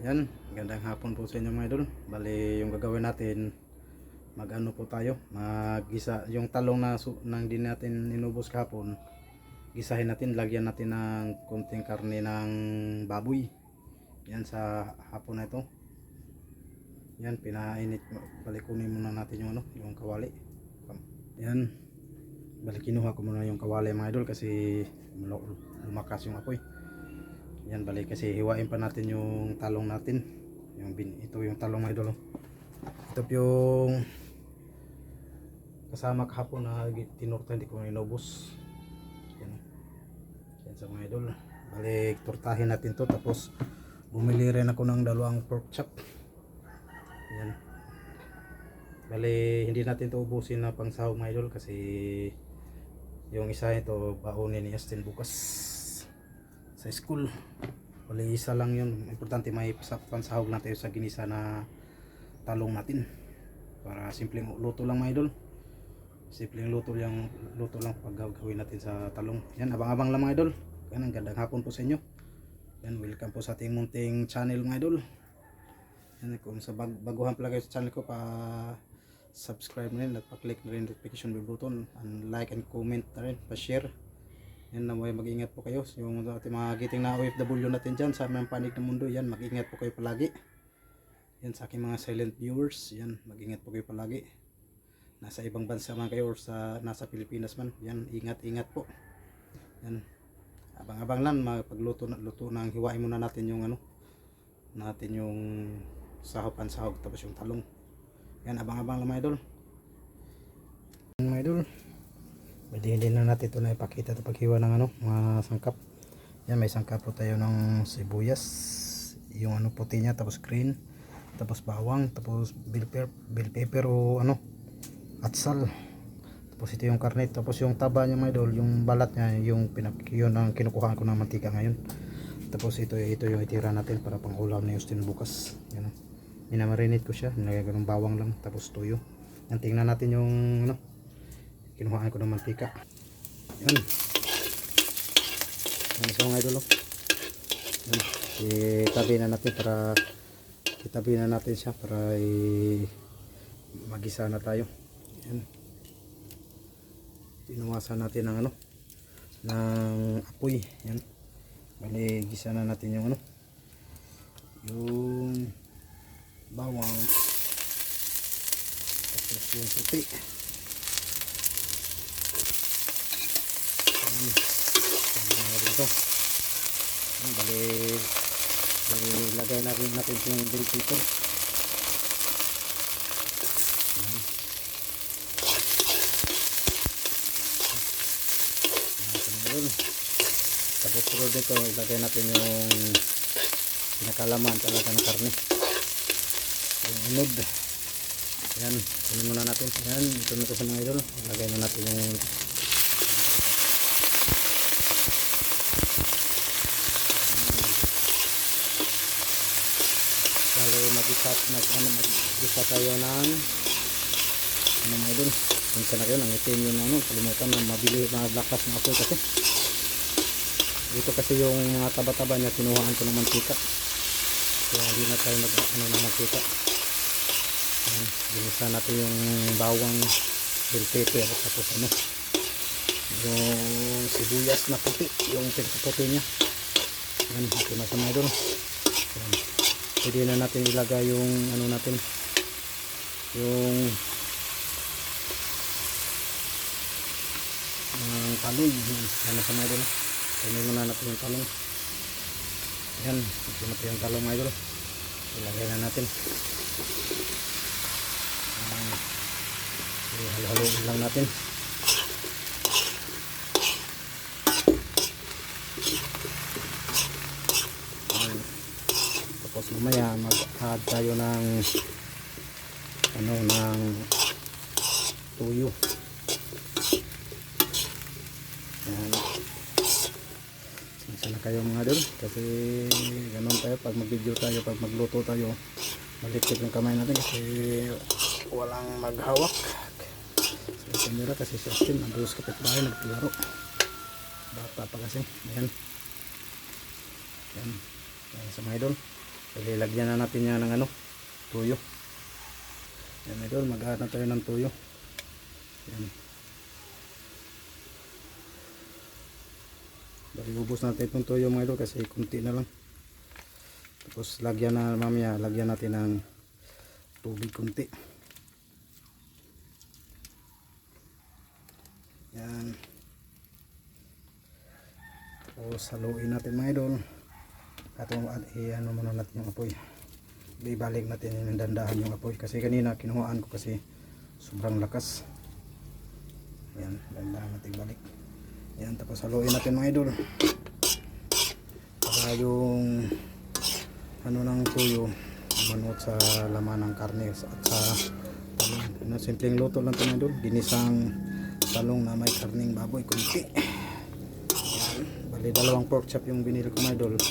Yan, gandang hapon po sa inyo mga idol. Bali, yung gagawin natin, mag-ano po tayo, mag-gisa yung talong na nang din natin inubos kahapon. Gisahin natin, lagyan natin ng konting karne ng baboy. Yan sa hapon na ito. Yan, pinainit, balik kunin muna natin yung ano, yung kawali. Yan, balik kinuha ko muna yung kawali mga idol kasi lumakas yung apoy. Yan, balik kasi hiwain pa natin yung talong natin. Ito yung talong mga idol. Ito yung kasama kahapon na tinurta, hindi ko na inubos. Yan sa mga idol. Balik turtahin natin to, tapos bumili rin ako ng dalawang pork chop. Yan. Bali, hindi natin to ubusin na pang sahog mga idol kasi yung isa ito baunin ni Justin bukas sa school. Bali, isa lang yun. Importante may pansahog natin sa ginisa na talong natin para simpleng luto lang mga idol. Simpleng luto lang pag gagawin natin sa talong. Yan, abang-abang lang mga idol. Yan, ang gandang hapon po sa inyo. Yan, welcome po sa ating munting channel mga idol. Yan, kung sa baguhan pala kayo sa channel ko, pa subscribe na rin at pa-click na rin notification bell button, and like and comment na rin, pa-share. Yan, na mag-ingat po kayo. Yung ating mga giting na OFW natin dyan sa mga panig ng mundo, yan, mag-ingat po kayo palagi. Yan, sa aking mga silent viewers, yan, mag-ingat po kayo palagi. Nasa ibang bansa man kayo or nasa Pilipinas man, yan, ingat-ingat po. Yan, abang-abang lang, pagluto ng hiwain muna natin yung ano, natin yung pansahog, tapos yung talong. Yan, abang-abang lang mga idol. Yan, mga idol. Hindi na natin ito na ipakita ito paghiwa ng ano, mga sangkap. Yan, may sangkap po tayo ng sibuyas, yung ano puti niya, tapos green, tapos bawang, tapos bell pepper o ano, atsal. Tapos ito yung karne, tapos yung taba niya mga idol, yung balat niya, yun ang kinukuhaan ko ng mantika ngayon. Tapos ito yung itira natin para pang ulam na Justin bukas. Yan, minamarinate ko siya, nilagay ko ng bawang lang, tapos tuyo. Yan, tingnan natin yung ano, kinuhaan ko ng mantika. Yan. Yan isa mga idol. Yan. Itabi na natin siya para magisa na tayo. Yan. Tinuwasan natin ng ano, ng apoy. Yan. Bali, gisa na natin yung ano, yung bawang, tapos yung puti. Dito. Bali, ilagay na rin natin yung bell pepper. Tapos puro dito ilagay natin yung pinakalaman talaga ng karne, yung unod. Yan, kunin muna natin. Yan, ito na ito sa mga idol. Ilagay na natin yung mag-isa tayo ng ano mga idol. Minsan na kayo nangitin yung ano, kalimutan na mabili, malakas ng apoy kasi dito kasi yung mga taba-taba niya kinuhaan ko ng mantika, kaya hindi na tayo ano ng mantika. Ginisa natin yung bawang, bell pepper, tapos ano, yung sibuyas na puti, yung pinakaputi niya. Yan, ito na sa mga idol. Yan. Pwede na natin ilagay yung ano natin, yung talong. Yan na sa mga idol. Kunin muna natin yung talong. Yan, ito na yung talong mga idol. Ilagay na natin. Halo-halo lang natin. Tapos mamaya mag-add tayo ng ano, ng tuyo. Yan. Sana kayo mga idol, kasi ganun tayo pag mag-video tayo, pag magluto tayo, malikpit yung kamay natin kasi walang maghawak sa camera, kasi si Austin nandun sa kapitbahay naglalaro, bata pa kasi. Ayan, yan sa mga idol. Bali, lagyan na natin yan ng ano, tuyo. Yan mga idol, mag-add na tayo ng tuyo. Yan. Bali, ubos natin itong tuyo mga idol kasi kunti na lang. Tapos lagyan na mamaya, lagyan natin ng tubig kunti. Yan. Tapos haluin natin mga idol. At ano muna natin yung apoy. Ibalik natin yung dandahan yung apoy kasi kanina kinuhaan ko kasi sobrang lakas. Yan, dandahan natin balik. Yan, tapos haluin natin mga idol. Para yung ano ng tuyo manot sa laman ng karne at sa talong. Ano, simpleng luto lang ito mga idol. Ginisang talong na may karning baboy kunti. Yan, bali dalawang pork chop yung binili ko mga idol.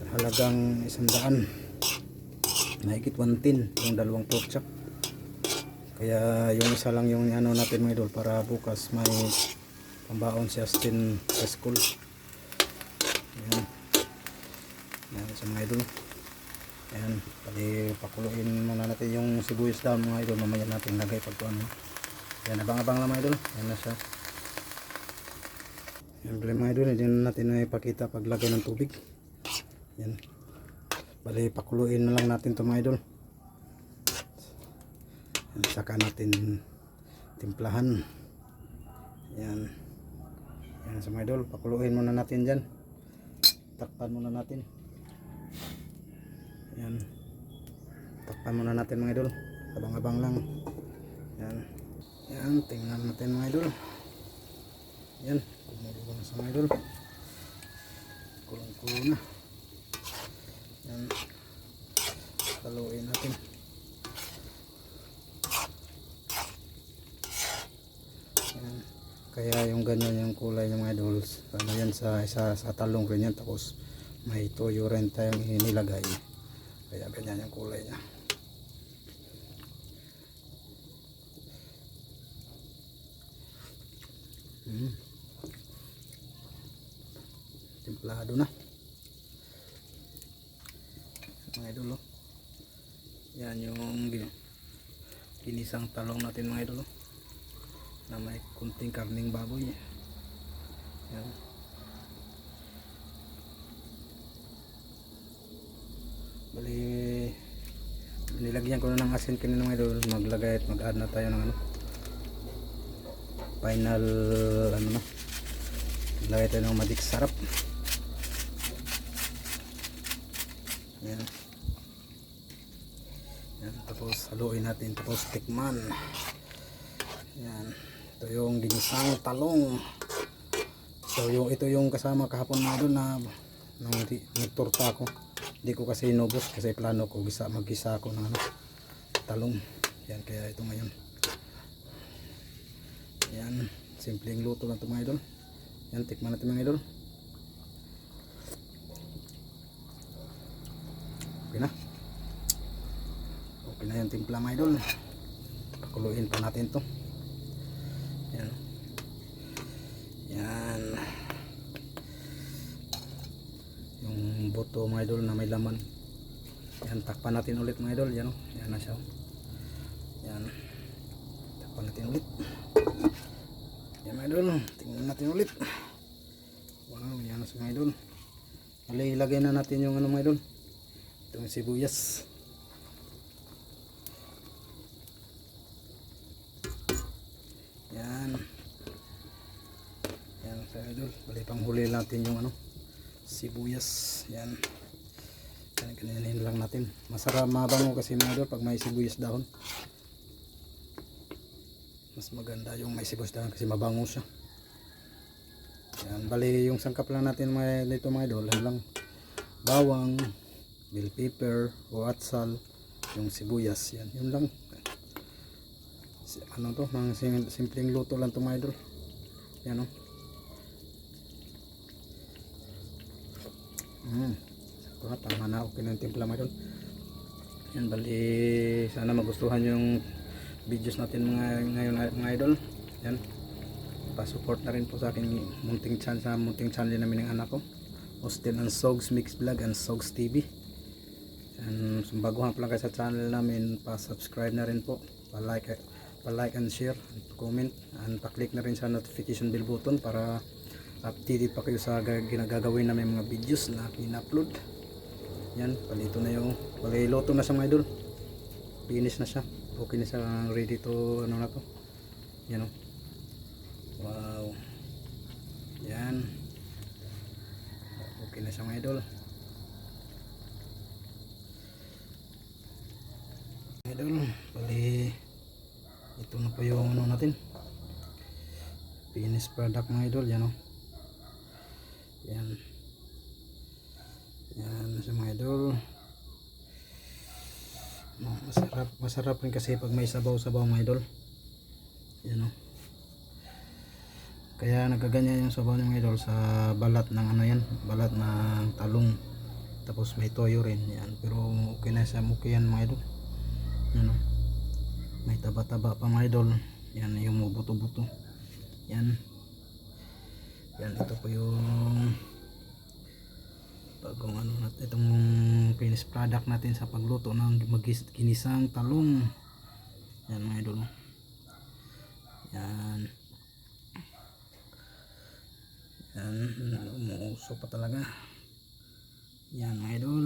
Halagang 100, mahigit 110 yung dalawang pork chop. Kaya yung isa lang yung ano natin mga idol para bukas may pambaon si Astin sa school. Ayan. Ayan sa mga idol. Ayan, pali pakuluin muna natin yung sibuyas down mga idol, mamaya natin lagay pagkuhan mo. Ayan, abang-abang lang mga idol. Ayan na siya. Ayan mga idol, hindi na natin na ipakita paglagay ng tubig. Yan. Bali pakuluin na lang natin 'to mga idol. Yan, saka natin timplahan. Yan. Yan sa mga idol, pakuluin muna natin diyan. Takpan muna natin. Yan. Takpan muna natin mga idol. Abang-abang lang. Yan. Yan, tingnan natin mga idol. Yan, kumulo na sa mga idol. Kulong-kulo na. Yan, haluin natin. Yan. Kaya yung ganyan yung kulay ng mga idols, ano yan sa talong rin yan, tapos may toyo rin tayong inilagay, kaya ganyan yung kulay nya. Templado na mga idol, oh. Yan yung ginisang talong natin mga idol, oh, na may kunting karning baboy. Yan. Bali nilagyan ko na ng asin kanina mga idol. Maglagay at mag-add na tayo ng ano, final ano na, maglagay tayo ng magic sarap. Yan. Yan, tapos haluin natin, tapos tikman. Yan, ito yung ginisang talong. So ito yung kasama kahapon na doon na nung nagturta ako. Hindi ko kasi inubos kasi plano ko mag-gisa ako ng ano, talong. Yan, kaya ito ngayon. Yan, simpleng luto lang ito mga idol. Yan, tikman natin mga idol. Okay na. Okay na yung timpla mga idol. Pakuluin pa natin to. Yan. Yan. Yung buto mga idol na may laman. Yan, takpan natin ulit mga idol. Yan, oh. Yan na siya. Yan. Takpan natin ulit. Yan mga idol. Tingnan natin ulit. Wow, yan na siya mga idol. Ilagay na natin yung ano mga idol, itong sibuyas. Yan. Yan sa idol. Bali panghuli natin yung ano, sibuyas. Yan. Yan, ganyan lang natin. Masarap, mabango kasi mga idol pag may sibuyas dahon. Mas maganda yung may sibuyas dahon kasi mabango siya. Yan. Bali yung sangkap lang natin dito mga idol. Yan lang. Bawang, bell pepper, o atsal, yung sibuyas. Yan. Yun lang. Ano to, mga simpleng luto lang to mga idol. Yan, o. Tama na, okay na yung timpla mga idol. Yan, bali sana magustuhan yung videos natin ngayon mga idol. Yan, pa-support na rin po sa aking munting channel namin ng anak ko. Austin and Sogs Mix Vlog and Sogs TV. And kung baguhan pa lang kayo sa channel namin, pa-subscribe na rin po, pa-like and share, and comment, and pa-click na rin sa notification bell button para updated pa kayo sa ginagagawin namin mga videos na pina-upload. Yan, palito na yung paliloto na siya mga idol. Finish na siya. Okay na siya, ready to ano na to. Yan o. Wow. Yan. Okay na siya mga idol. Idol, bali ito na po yung ano natin. Finished product mga idol, yan o. Yan. Yan siya mga idol. Masarap rin kasi pag may sabaw-sabaw mga idol. Yan o. Kaya nagaganyan yung sabaw ng mga idol sa balat ng ano yan, balat ng talong. Tapos may toyo rin yan. Pero okay na siya, okay yan mga idol. Yan o. May taba-taba pa mga idol. Yan yung buto-buto. Yan. Yan, ito po yung bagong ano natin, itong finished product natin sa pagluto ng ginisang talong. Yan mga idol. Yan. Yan, umuuso pa talaga. Yan mga idol.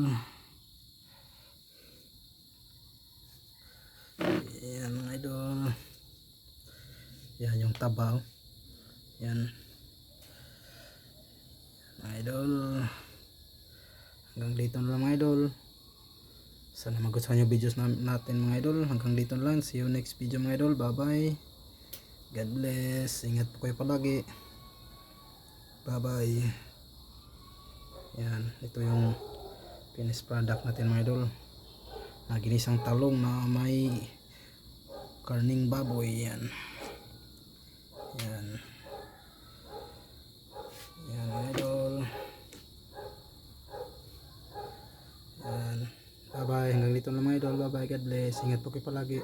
Yan mga idol. Yan yung tabaw. Yan mga idol. Hanggang dito na lang mga idol. Sana magustuhan yung videos natin mga idol. Hanggang dito na lang. See you next video mga idol. Bye bye. God bless. Ingat po kayo palagi. Bye bye. Yan. Ito yung finished product natin mga idol. Na ginisang talong na may karning baboy. Yan. Yan. Yan mga idol. Yan. Bye bye. Hanggang dito lang mga idol. Bye bye. God bless. Ingat po kayo palagi.